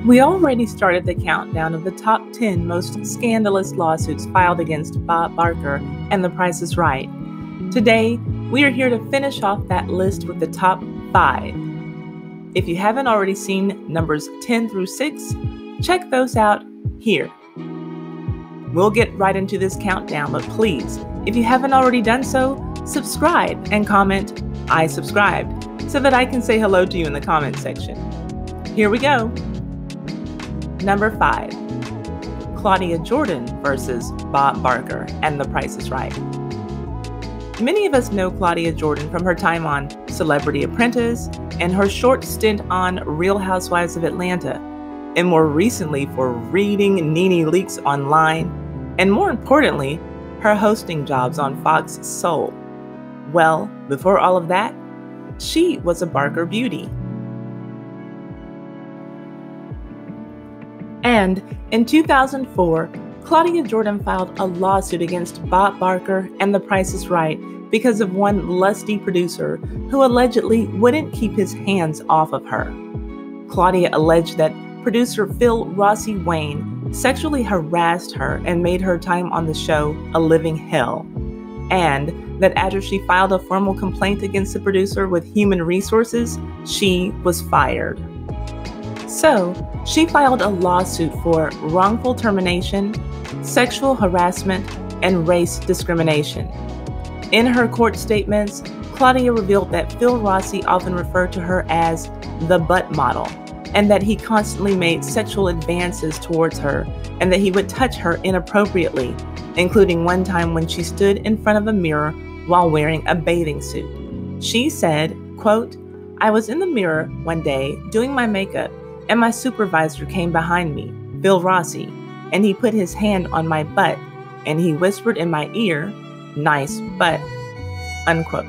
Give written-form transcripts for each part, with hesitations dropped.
We already started the countdown of the top 10 most scandalous lawsuits filed against Bob Barker and The Price is Right. Today, we are here to finish off that list with the top 5. If you haven't already seen numbers 10 through 6, check those out here. We'll get right into this countdown, but please, if you haven't already done so, subscribe and comment, "I subscribed," so that I can say hello to you in the comment section. Here we go. Number 5, Claudia Jordan versus Bob Barker and The Price is Right. Many of us know Claudia Jordan from her time on Celebrity Apprentice and her short stint on Real Housewives of Atlanta, and more recently for reading NeNe Leakes online, and more importantly, her hosting jobs on Fox Soul. Well, before all of that, she was a Barker beauty. And in 2004, Claudia Jordan filed a lawsuit against Bob Barker and The Price is Right because of one lusty producer who allegedly wouldn't keep his hands off of her. Claudia alleged that producer Phil Rossi Wayne sexually harassed her and made her time on the show a living hell, and that after she filed a formal complaint against the producer with Human Resources, she was fired. So, she filed a lawsuit for wrongful termination, sexual harassment, and race discrimination. In her court statements, Claudia revealed that Phil Rossi often referred to her as the butt model, and that he constantly made sexual advances towards her, and that he would touch her inappropriately, including one time when she stood in front of a mirror while wearing a bathing suit. She said, quote, "I was in the mirror one day doing my makeup, and my supervisor came behind me, Phil Rossi, and he put his hand on my butt, and he whispered in my ear, 'Nice butt,'" unquote.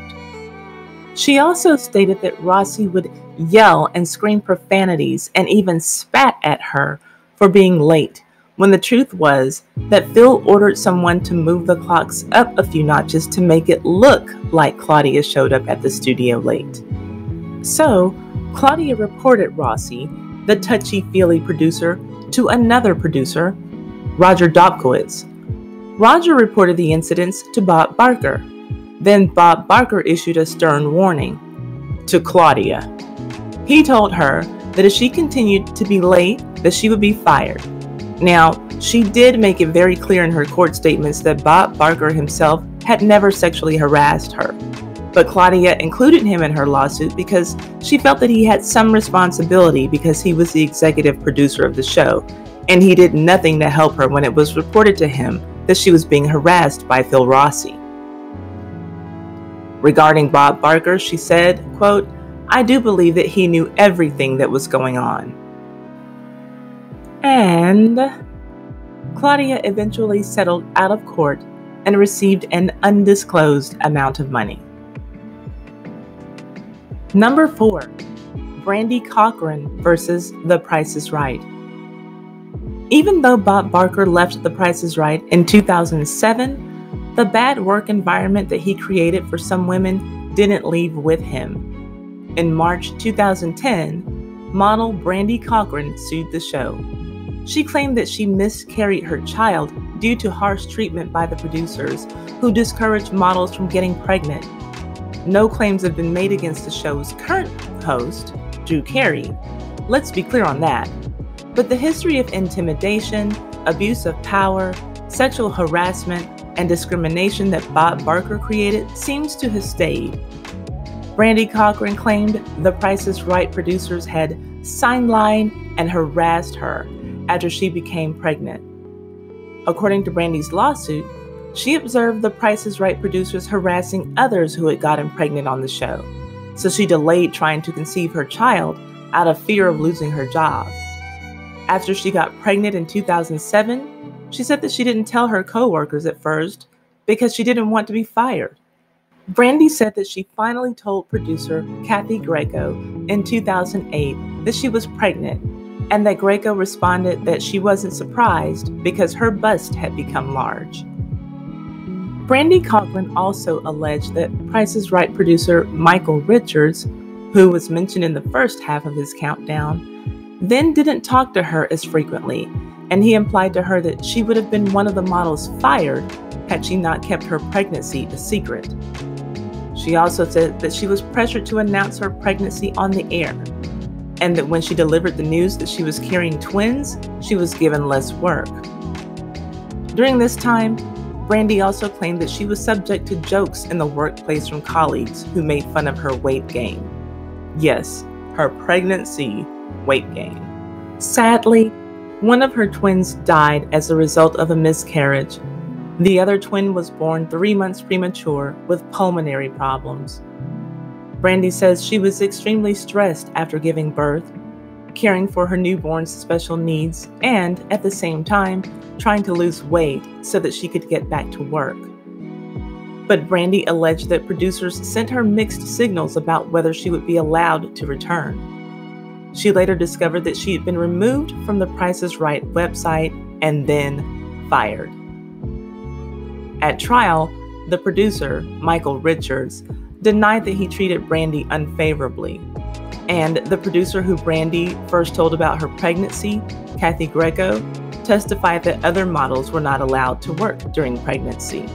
She also stated that Rossi would yell and scream profanities and even spat at her for being late, when the truth was that Phil ordered someone to move the clocks up a few notches to make it look like Claudia showed up at the studio late. So, Claudia reported Rossi, the touchy-feely producer, to another producer, Roger Dobkowitz. Roger reported the incidents to Bob Barker. Then Bob Barker issued a stern warning to Claudia. He told her that if she continued to be late, that she would be fired. Now, she did make it very clear in her court statements that Bob Barker himself had never sexually harassed her. But Claudia included him in her lawsuit because she felt that he had some responsibility because he was the executive producer of the show, and he did nothing to help her when it was reported to him that she was being harassed by Phil Rossi. Regarding Bob Barker, she said, quote, "I do believe that he knew everything that was going on." And Claudia eventually settled out of court and received an undisclosed amount of money. Number 4, Brandi Cochran versus The Price is Right. Even though Bob Barker left The Price is Right in 2007, the bad work environment that he created for some women didn't leave with him. In March 2010, model Brandi Cochran sued the show. She claimed that she miscarried her child due to harsh treatment by the producers, who discouraged models from getting pregnant. No claims have been made against the show's current host, Drew Carey. Let's be clear on that. But the history of intimidation, abuse of power, sexual harassment, and discrimination that Bob Barker created seems to have stayed. Brandi Cochran claimed The Price is Right producers had sidelined and harassed her after she became pregnant. According to Brandi's lawsuit, she observed The Price is Right producers harassing others who had gotten pregnant on the show, so she delayed trying to conceive her child out of fear of losing her job. After she got pregnant in 2007, she said that she didn't tell her coworkers at first because she didn't want to be fired. Brandi said that she finally told producer Kathy Greco in 2008 that she was pregnant, and that Greco responded that she wasn't surprised because her bust had become large. Brandi Cochran also alleged that Price is Right producer Michael Richards, who was mentioned in the first half of his countdown, then didn't talk to her as frequently, and he implied to her that she would have been one of the models fired had she not kept her pregnancy a secret. She also said that she was pressured to announce her pregnancy on the air, and that when she delivered the news that she was carrying twins, she was given less work. During this time, Brandy also claimed that she was subject to jokes in the workplace from colleagues who made fun of her weight gain. Yes, her pregnancy weight gain. Sadly, one of her twins died as a result of a miscarriage. The other twin was born 3 months premature with pulmonary problems. Brandy says she was extremely stressed after giving birth, caring for her newborn's special needs, and at the same time, trying to lose weight so that she could get back to work. But Brandy alleged that producers sent her mixed signals about whether she would be allowed to return. She later discovered that she had been removed from the Price is Right website and then fired. At trial, the producer, Michael Richards, denied that he treated Brandy unfavorably, and the producer who Brandy first told about her pregnancy, Kathy Greco, testified that other models were not allowed to work during pregnancy.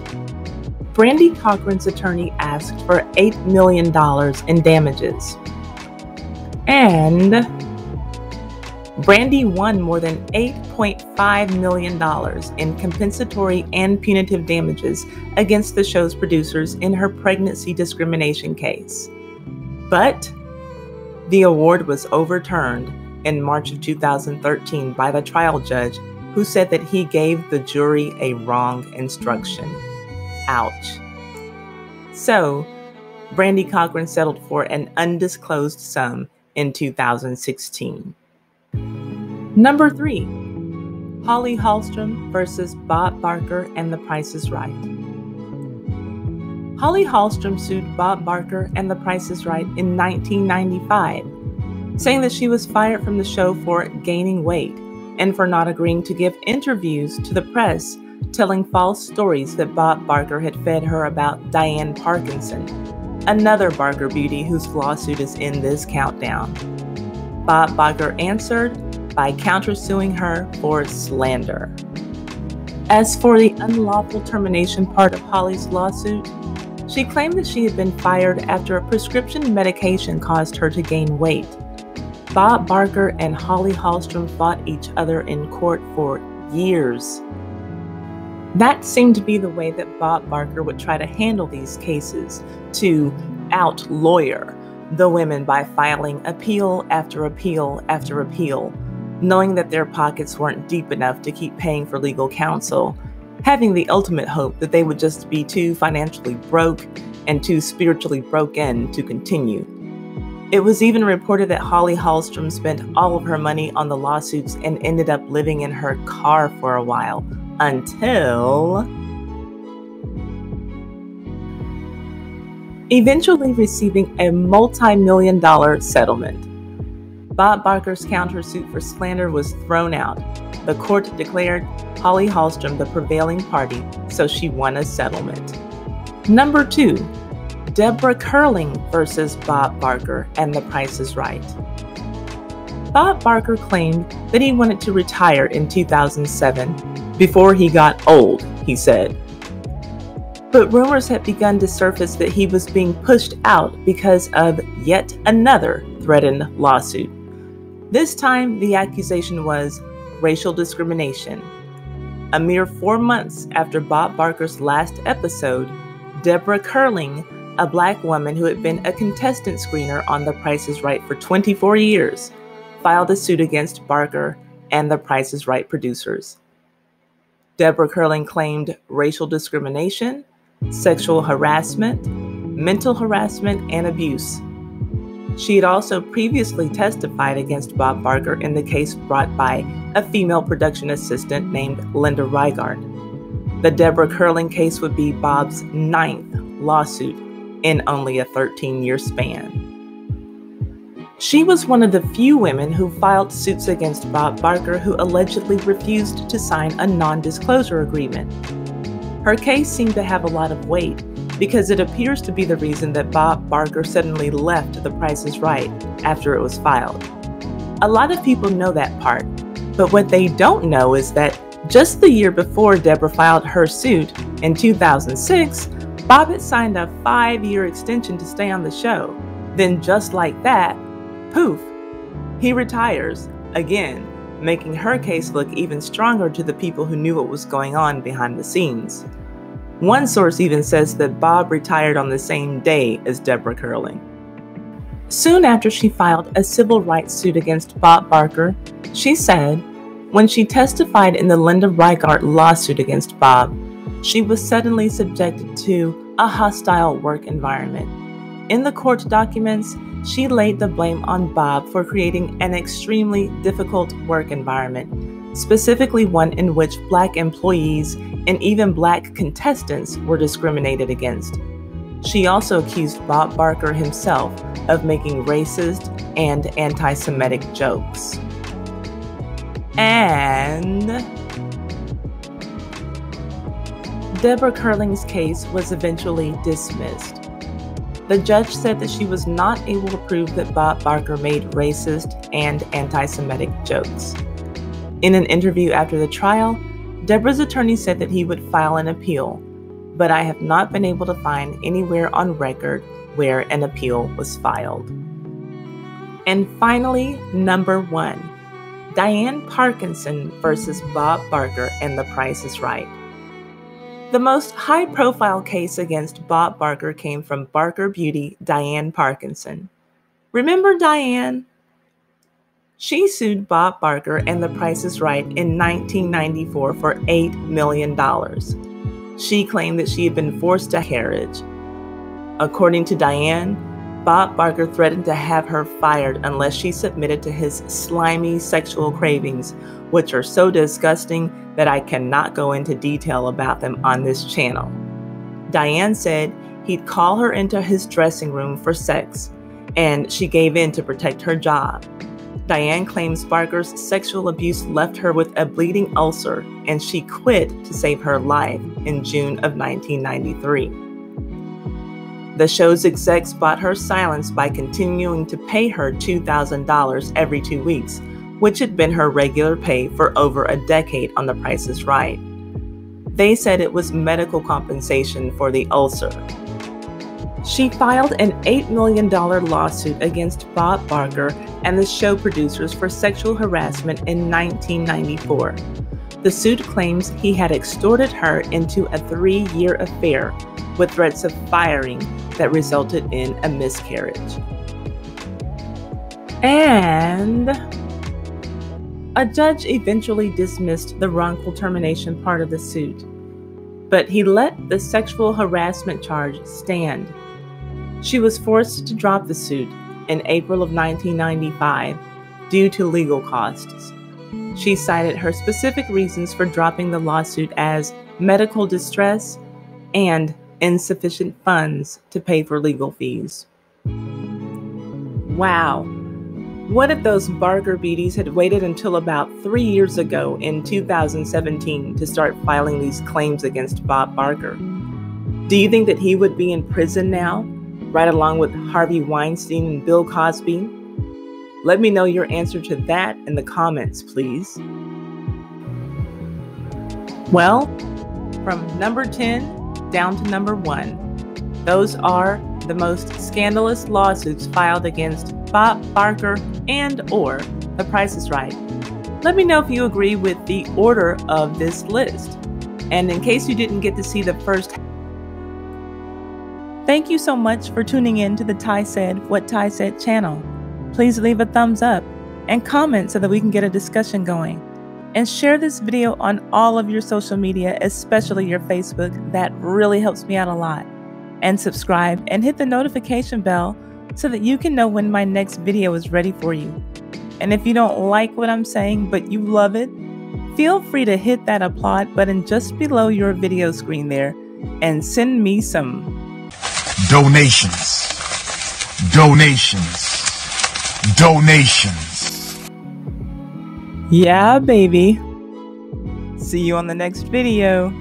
Brandy Cochran's attorney asked for $8 million in damages, and Brandy won more than $8.5 million in compensatory and punitive damages against the show's producers in her pregnancy discrimination case. But the award was overturned in March of 2013 by the trial judge, who said that he gave the jury a wrong instruction. Ouch. So, Brandy Cochran settled for an undisclosed sum in 2016. Number 3. Holly Hallstrom versus Bob Barker and The Price is Right. Holly Hallstrom sued Bob Barker and The Price is Right in 1995, saying that she was fired from the show for gaining weight and for not agreeing to give interviews to the press, telling false stories that Bob Barker had fed her about Diane Parkinson, another Barker beauty whose lawsuit is in this countdown. Bob Barker answered by countersuing her for slander. As for the unlawful termination part of Holly's lawsuit, she claimed that she had been fired after a prescription medication caused her to gain weight. Bob Barker and Holly Hallstrom fought each other in court for years. That seemed to be the way that Bob Barker would try to handle these cases, to out-lawyer the women by filing appeal after appeal after appeal, knowing that their pockets weren't deep enough to keep paying for legal counsel, having the ultimate hope that they would just be too financially broke and too spiritually broken to continue. It was even reported that Holly Hallstrom spent all of her money on the lawsuits and ended up living in her car for a while, until eventually receiving a multi-million-dollar settlement. Bob Barker's countersuit for slander was thrown out. The court declared Holly Hallstrom the prevailing party, so she won a settlement. Number 2. Deborah Curling versus Bob Barker and The Price is Right. Bob Barker claimed that he wanted to retire in 2007 before he got old, he said. But rumors had begun to surface that he was being pushed out because of yet another threatened lawsuit. This time, the accusation was racial discrimination. A mere 4 months after Bob Barker's last episode, Deborah Curling, a black woman who had been a contestant screener on The Price is Right for 24 years, filed a suit against Barker and The Price is Right producers. Deborah Curling claimed racial discrimination, sexual harassment, mental harassment, and abuse. She had also previously testified against Bob Barker in the case brought by a female production assistant named Linda Reigard. The Deborah Curling case would be Bob's 9th lawsuit in only a 13-year span. She was one of the few women who filed suits against Bob Barker who allegedly refused to sign a non-disclosure agreement. Her case seemed to have a lot of weight because it appears to be the reason that Bob Barker suddenly left The Price is Right after it was filed. A lot of people know that part, but what they don't know is that just the year before Deborah filed her suit, in 2006, Bob had signed a 5-year extension to stay on the show. Then just like that, poof, he retires again, making her case look even stronger to the people who knew what was going on behind the scenes. One source even says that Bob retired on the same day as Deborah Curling. Soon after she filed a civil rights suit against Bob Barker, she said, when she testified in the Linda Rijkaard lawsuit against Bob, she was suddenly subjected to a hostile work environment. In the court documents, she laid the blame on Bob for creating an extremely difficult work environment, specifically one in which Black employees and even Black contestants were discriminated against. She also accused Bob Barker himself of making racist and anti-Semitic jokes. And Deborah Curling's case was eventually dismissed. The judge said that she was not able to prove that Bob Barker made racist and anti-Semitic jokes. In an interview after the trial, Deborah's attorney said that he would file an appeal, but I have not been able to find anywhere on record where an appeal was filed. And finally, number 1, Diane Parkinson versus Bob Barker and The Price is Right. The most high-profile case against Bob Barker came from Barker beauty Diane Parkinson. Remember Diane? She sued Bob Barker and The Price is Right in 1994 for $8 million. She claimed that she had been forced to carriage. According to Diane, Bob Barker threatened to have her fired unless she submitted to his slimy sexual cravings, which are so disgusting that I cannot go into detail about them on this channel. Diane said he'd call her into his dressing room for sex, and she gave in to protect her job. Diane claims Barker's sexual abuse left her with a bleeding ulcer, and she quit to save her life in June of 1993. The show's execs bought her silence by continuing to pay her $2,000 every 2 weeks, which had been her regular pay for over a decade on The Price is Right. They said it was medical compensation for the ulcer. She filed an $8 million lawsuit against Bob Barker and the show producers for sexual harassment in 1994. The suit claims he had extorted her into a 3-year affair with threats of firing that resulted in a miscarriage. And a judge eventually dismissed the wrongful termination part of the suit, but he let the sexual harassment charge stand. She was forced to drop the suit in April of 1995 due to legal costs. She cited her specific reasons for dropping the lawsuit as medical distress and insufficient funds to pay for legal fees. Wow. What if those Barker beauties had waited until about 3 years ago in 2017 to start filing these claims against Bob Barker? Do you think that he would be in prison now, right along with Harvey Weinstein and Bill Cosby? Let me know your answer to that in the comments, please. Well, from number 10 down to number 1, those are the most scandalous lawsuits filed against Bob Barker and or The Price is Right. Let me know if you agree with the order of this list. And in case you didn't get to see the first, thank you so much for tuning in to the Ty Said What Ty Said channel. Please leave a thumbs up and comment so that we can get a discussion going. And share this video on all of your social media, especially your Facebook. That really helps me out a lot. And subscribe and hit the notification bell so that you can know when my next video is ready for you. And if you don't like what I'm saying, but you love it, feel free to hit that applaud button just below your video screen there and send me some donations. Yeah, baby. See you on the next video.